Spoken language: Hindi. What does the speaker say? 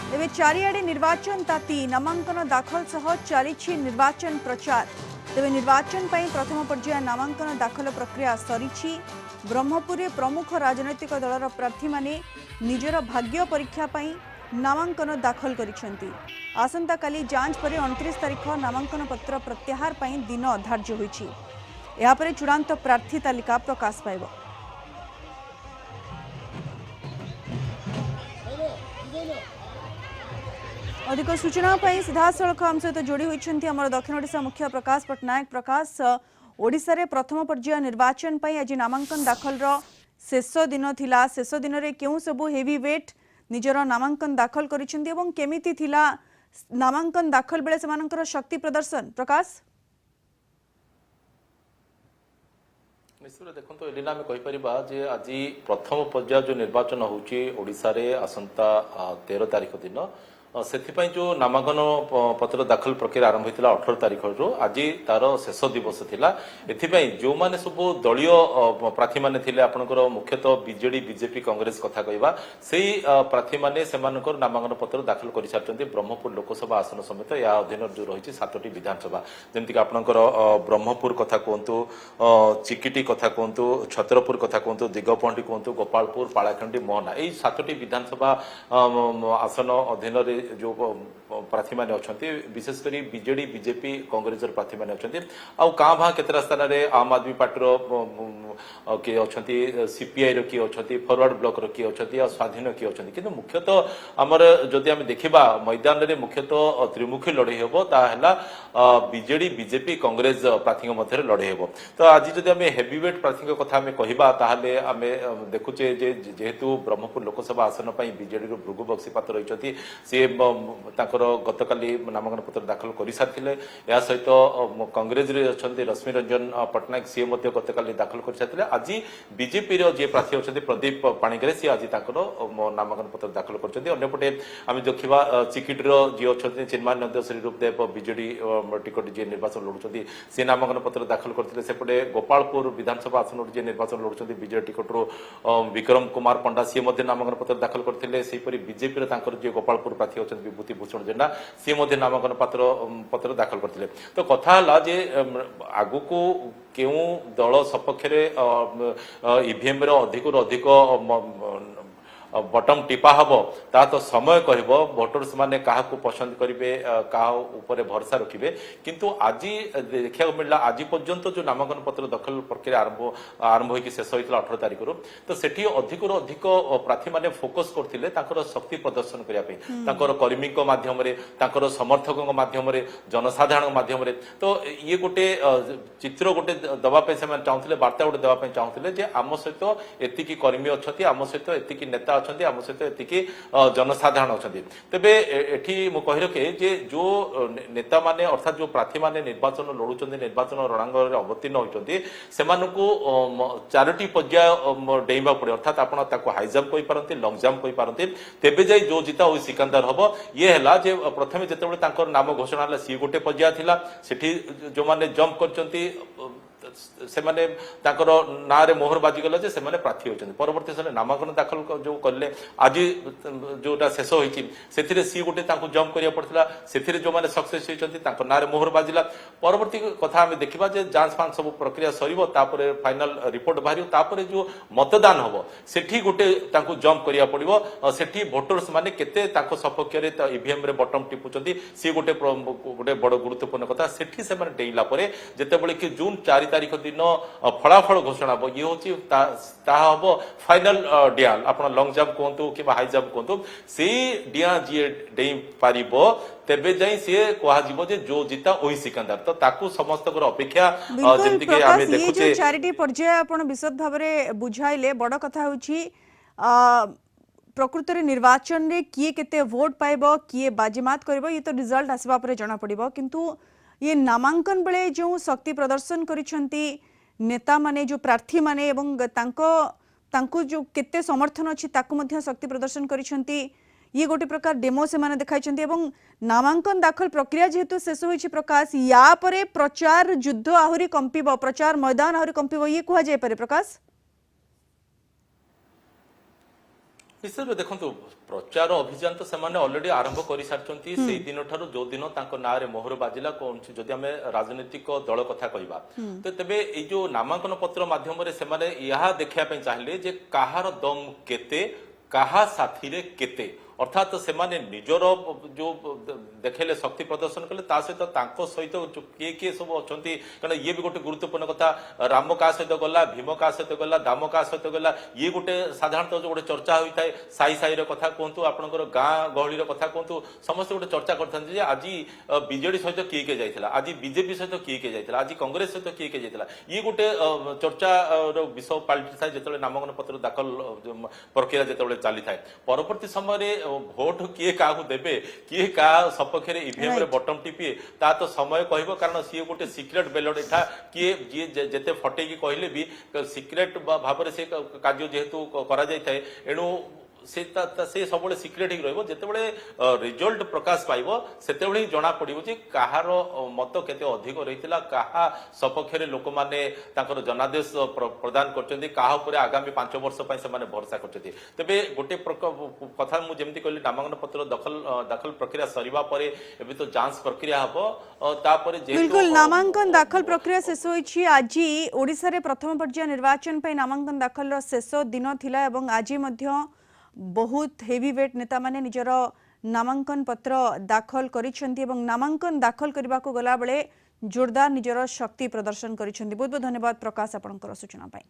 तेज चारिआडे निर्वाचन ताती नामांकन दाखल सह चली निर्वाचन प्रचार। तेज निर्वाचन पर प्रथम पर्याय नामांकन दाखल प्रक्रिया सरी। ब्रह्मपुर में प्रमुख राजनैतिक दलर प्रार्थी माने निजर भाग्य परीक्षा पर नामांकन दाखल करिसेंती। आसंता काली जांच पर 29 तारीख नामांकन पत्र प्रत्याहार पर दिन धार्य होईछि। या पर चूड़ांत प्रार्थी तालिका प्रकाश पाइब। अधिक सूचना सीधा सड़क आम सहित जोड़ी होती आम दक्षिण ओडिशा मुख्य प्रकाश पट्टनायक। प्रकाश, ओडिशा रे प्रथम पर्याय निर्वाचन पर आज नामांकन दाखल शेष दिन थिला। शेष दिन में क्यों सबू हेवी वेट निजर नामांकन दाखल करिसेंती एवं केमिति थिला नामांकन दाखल बेले सेमानकर शक्ति प्रदर्शन? प्रकाश निश्चित देखो एलिना आम कहीपर आज प्रथम पर्याय जो निर्वाचन होड़शा आसंता 13 तारीख दिन से जो नामांकन पत्र दाखल प्रक्रिया आरंभ होता 18 तारीख आज तार शेष दिवस थिला। एथिपाई जो माने सब दलीय प्रार्थी माने थिले आपनकर मुख्यतः बीजेडी बीजेपी कांग्रेस कथा कहवा से प्रार्थी माने सेमानकर नामांकन पत्र दाखल कर सारी ब्रह्मपुर लोकसभा आसन समेत या अधीन जो रही 7टी विधानसभा जमीक आपनकर ब्रह्मपुर कथा कहतु, चिकिटी कथा कहतु, छतरपुर कथा कहतु, दिगपहंडी कहतु, गोपालपुर, पालाखंडी, मोहना यही 7टी विधानसभा आसन अधीन जो प्रार्थी माने अछंती विशेषकर बीजेडी बीजेपी कांग्रेस प्रार्थी माने अछंती आउ कां भा केतरा स्थान रे आम आदमी पार्टी रो के अछंती, सीपीआई रो के अछंती, फॉरवर्ड ब्लॉक रो के अछंती आ स्वाधीन के अछंती। किंतु मुख्यतः हमर जदि हम देखिबा मैदान रे मुख्यतः त्रिमुखी लड़ाई हेबो ता हैला बीजेडी बीजेपी कांग्रेस प्रार्थी मध्य लड़ाई हेबो। तो आज जदि हम हेवीवेट प्रार्थी कथा हम कहबा ताहले आमे देखुचे जे जेहेतु ब्रह्मपुर लोकसभा आसन पई बीजेडी रो भृगु बक्सीपात रहिसथि से गतकाली नामांकन पत्र दाखल कर सारी। या सहित कांग्रेस रश्मि रंजन पट्टनायक सी गतकाली दाखल कर सारी। आज बीजेपी जी प्रार्थी अच्छा प्रदीप पाणिग्राही सी आज नामांकन पत्र दाखल करपटे आम देखा चिकिटर जी अच्छा चिन्मय नंद श्री रूपदेव बीजेडी टिकट जी निर्वाचन लड़ुंट सी नामांकन पत्र दाखल करते। सेपटे गोपालपुर विधानसभा आसन जी निर्वाचन लड़ुंट बीजेडी टिकट विक्रम कुमार पंडा सी नामांकन पत्र दाखल करते। बीजेपी जी गोपालपुर प्रार्थी अच्छा विभूति भूषण जेना सी नामांकन पत्र दाखल करते। तो कथा जे आगु को क्यों दल सपक्ष ईवीएम अधिक बटम टिपा हम ता तो समय कह भोटर्स माने क्या पसंद करेंगे क्या भरोसा रखिए। किंतु आज देखा मिलला आज पर्यंत जो नामांकन पत्र दखल प्रक्रिया आरंभ हो शेष होता 18 तारीख तो सेठी अधिक प्रार्थी माने फोकस करथिले ताकर शक्ति प्रदर्शन करने कर्मी माध्यम समर्थक माध्यम जनसाधारण माध्यम। तो ये गोटे चित्र गोटे दवाई से चाहूले वार्ता गोटे दवाई चाहूले आम सहित एतिकी कर्मी अच्छा आम सहित एतिकी नेता आम सहित एतिकी जनसाधारण अच्छा। तेबे एठी मु कहि रखे जे जो नेता माने अर्थात जो प्रार्थी माने निर्वाचन लड़ुचंदी निर्वाचन रणांगण रे अवतीर्ण होइचंदी सेमानकु 4टी पर्याय डेइबा पड़े। अर्थात आपण ताको हाई जंप कहि पारंती, लॉन्ग जंप कहि पारंती। तेबे जाई जो जीता होई सिकंदर हबो। ये हला जे प्रथमे जेतेबेले तांकर नाम घोषणा हला सी गोटे पर्याय थिला सेठी जो माने जंप करचंती से माने ताकर ना रे मोहर बाजीगला जे से माने प्रार्थी होचंती। परवर्ती समय नामांकन दाखल जो करले आज जोटा शेष होईची सेथिरे सी गोटे तांको जंप करिया पड़थिला सेथिरे जो माने सक्सेस होईचंती तांको ना रे मोहर बाजिला। परवर्ती कथा हम देखिबा जे जांच फांच सब प्रक्रिया सरीबो तापरे फाइनल रिपोर्ट बाहरियो तापरे जो मतदान हबो सेठी गोटे तांको जंप करिया पड़िबो। सेठी वोटर्स माने केते तांको सपक्ष रे ईवीएम रे बटन टिपुचंती सी गोटे बड़ गुरुत्वपूर्ण कथा। सेठी से माने डेइला परे जेतेबेले कि जून 4 तारीख दिन फलाफल घोषणा हम ये हूँ हम फाइनल डियाल आप लंग जंप कहतु कि हाई जंप कहतु से डिया जी डे पार तेबे जाई सी कह जो जीता वही सिकंदर। तो ताकू समस्त अपेक्षा जेमति के आमे देखुचे 4टी पर्याय आपण विशद भाव में बुझाइले बड़ कथा होची प्रकृत निर्वाचन रे किए केते वोट पाइबो किए बाजीमात करबो ये तो रिजल्ट आसबा परे जना पड़िबो। किंतु ये नामांकन बेले जो शक्ति प्रदर्शन करिसेंती नेता माने जो प्रार्थी माने एवं तांको जो केते समर्थन अछि ताकू मध्य शक्ति प्रदर्शन करिसेंती ये गोटे प्रकार डेमो से माने देखाइछंती। एवं नामांकन दाखल प्रक्रिया जेहेतु शेष होइछि प्रकाश या परे प्रचार युद्ध आहुरी कंपिबो प्रचार मैदान आहुरी कंपिबो ये कुहा जाय पारे प्रकाश? निश्चित भावे देखो प्रचार अभियान तो सेमाने ऑलरेडी आरंभ कर सारी से दिन ठारू जो दिन ना रे मोहर बाजिला कौन जदि आम राजनीतिक दल कथा कहवा तो तेबे ये जो नामांकन पत्र माध्यम से यह देखा चाहिए जे कहार दम केते काहा साथी रे केते अर्थात से निजर जो देखेले शक्ति प्रदर्शन कले सहित किए किए सब अच्छा कारण ये भी गोटे गुरुत्वपूर्ण कथा राम का सहित गला भीम का सहित गला दाम का सहित गला ये गोटे साधारणतः जो गोटे चर्चा होता है साई साई कथा कहतु आपंकर गाँ गहली कथा कहतु समस्त गोटे चर्चा करते आज बीजेडी सहित किए किए जाइए आज बीजेपी सहित किए किए जाइए आज कांग्रेस सहित किए किए जाइए ये गोटे चर्चा विषय पलटि था जो नामांकन पत्र दाखल प्रक्रिया जो चली था परवर्ती समय भोट किए क्या देवे किए क्या सपक्ष ईवीएम रे बटन टिपे ता तो समय कहब कारण सी गोटे सिक्रेट बैलेट एठा किए जी जेते फटेकी कहले भी सिक्रेट भाव से कार्य जेहेतु करा जाय थाए एणु से सब सिक्रेट ही रहिबो रिजल्ट प्रकाश पाइबो सेतेबेले जना पड़िबो जे कहार मत केते अधिक रहितला कहा सपक्ष रे लोक माने ताकर जनादेश प्रदान करचंदी कहा ऊपर आगामी 5 वर्ष पय से माने भरोसा करचंदी तबे गोटे कथा मु जेमति कहली नामांकन पत्र दाखल प्रक्रिया सरीबा परे एबे तो जांच प्रक्रिया हबो तापरे जे बिल्कुल नामांकन दाखल प्रक्रिया शेष होईछि आज ओडिसा रे प्रथम पर्याय निर्वाचन पय नामांकन दाखल रो शेष दिन थिला एवं आज मध्य बहुत हेवी वेट नेता माने निजर नामांकन पत्र दाखल करिसेंती एवं नामांकन दाखल करबा को गला बेले जोरदार निजर शक्ति प्रदर्शन करिसेंती। बहुत बहुत धन्यवाद प्रकाश आपनकर सूचना पाई।